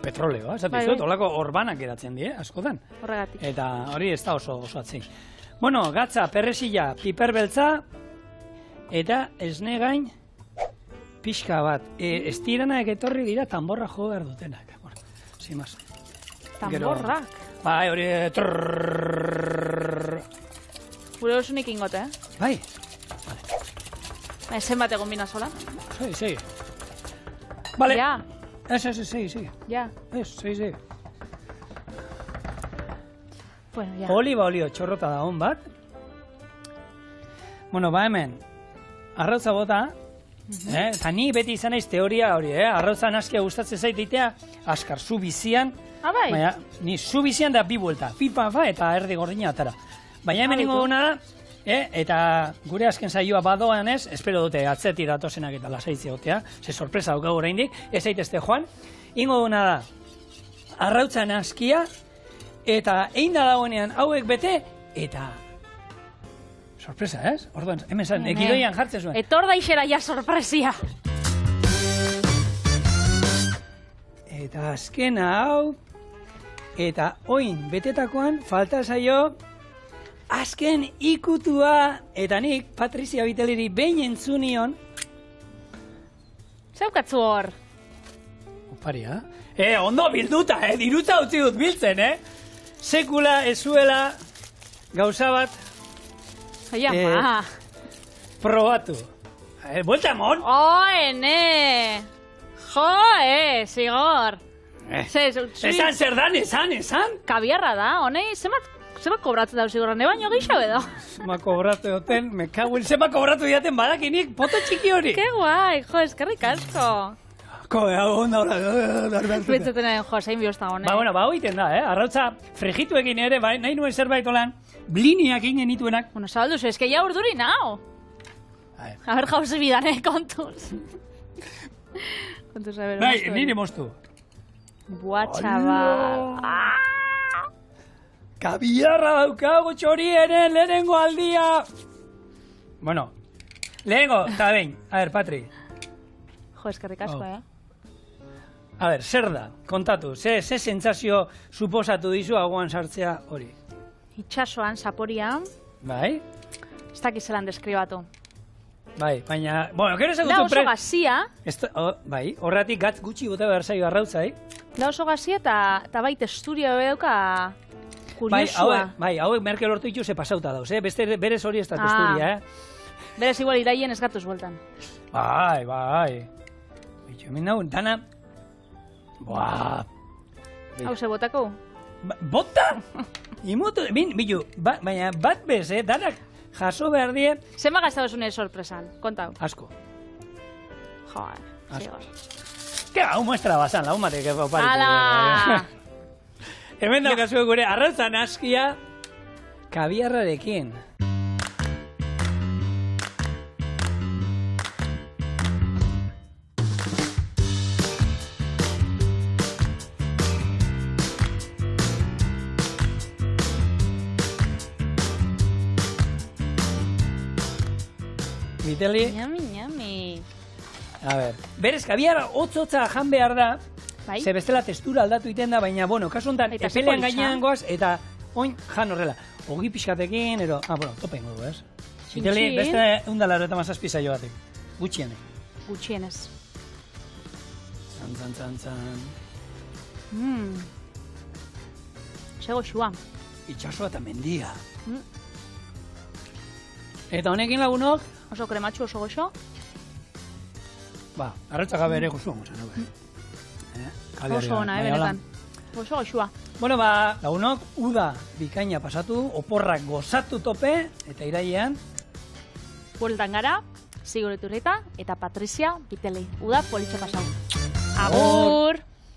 Petroleo, esaten zut, holako orbanak eratzen die, askotan. Horregatik. Eta hori ez da oso atzi. Bueno, gatza, perresila, piperbeltza, eta esne gain, pixka bat. Estiranak etorri dira tamborra jo behar dutenak. Zimaz. Tamborrak? Bai, hori... Gure osunik ingote, Bai. Zen bat egon bina sola? Segi. Vale. Ja. Segi. Ja. Segi. Bueno, ja. Olio, txorrota da hon bat. Bueno, hemen, arrautza bota, eta ni beti izan naiz teoria hori, arrautza naskia gustatzen zaititea, askar, zu bizian, baina, ni zu bizian da bi buelta, pipa eta erdi gordina atara. Baina hemen ingo duna da, eta gure azken saioa badoan ez, espero dute atzeti datozenak eta lasaitzi gotea, ze sorpresa daukagu oraindik, ez zaitezte joan, ingo duna da, arrautza naskia, eta egin da dagoenean hauek bete, eta sorpresa, ez? Orduan, hemen zan, ekidoian jartzen zuen. Etor da isera ja sorpresia. Eta azken hau, eta oin betetakoan falta zaio, azken ikutua, eta nik Patrizia Biteleri behin entzunion. Zeukatzu hor? Oparia. Ondo bilduta, dirutza utzi dut biltzen, Sekula, ezuela, gauza bat, probatu. Buelta emon? Ene! Zigor! Esan zer dan, esan? Kabiarra da, honei, zemat kobratzen dauz zigorra, ne baino gehiago edo? Zema kobratu duten, me cago en zema kobratu diaten badakinik, poto txiki hori. Ke guai, eskerrik asko. Onda hori, Bentzaten zein biosta honek. Bueno, hoiten da, arrautza frijitu egin ere, nahi nuen zerbait olan, bliniak egin genituenak. Bueno, zabaldu zu, eske ja urduri nao. A ber, jauze bidan, kontuz. Kontuz, a ber, bai, nire moztu. Buah, txabal. Kabiarra daukago txorienen lehenengo aldia. Bueno, lehenengo, eta behin. A ber, Patri. Jo, eskerrik asko, A ber, zer da? Kontatu, ze sentsazio suposatu dizu aguan sartzea hori? Itxasoan, zaporia. Bai? Ez dakizelan deskribatu. Bai, baina... Bueno, kero da oso gazia. Bai, horretik gatz gutxi gota behar zaio arrautzai. Da oso gazia eta bai testuria bebe dauka... Kuriosua. Bai, hauek merke lortu ditu ze pasauta dauz, berez hori ez da testuria, Berez igual iraien eskatuz bueltan. Bai. Bitu, hemen daun, dana... Buah... Hau ze botako? Bota? Imotu, bitu, baina bat bez, danak jaso behar die... Zema gaztabuzune sorpresan, kontau. Asko. Joder, zigor. Que hau muestra bazan, lau matek oparitu. Ala! Hemen daukazu gure arrantzan askia kabiarrarekin. Viteli. Ñami. A ver, berez, kabiarra hotz-hotza jan behar da, ze bestela testura aldatu iten da, baina, bueno, kasu honetan, epelean gainean goaz, eta oin jan horrela. Ogi pixkatekin, topen godu, ez? Viteli, beste undalaro eta mazazpi zailo batek. Gutxienez. Zan. Sego xua. Itxasua eta mendia. Eta honekin lagunok? Oso krematxu, oso goxo. Arratzak gabe ere gozua mozan, Oso ona, benetan. Oso goxua. Bueno, lagunok, uda bikaina pasatu, oporrak gozatu tope, eta irailean... Bueltan gara, Sigor Iturrita eta Patricia Viteli. Uda politxe pasau. Agur!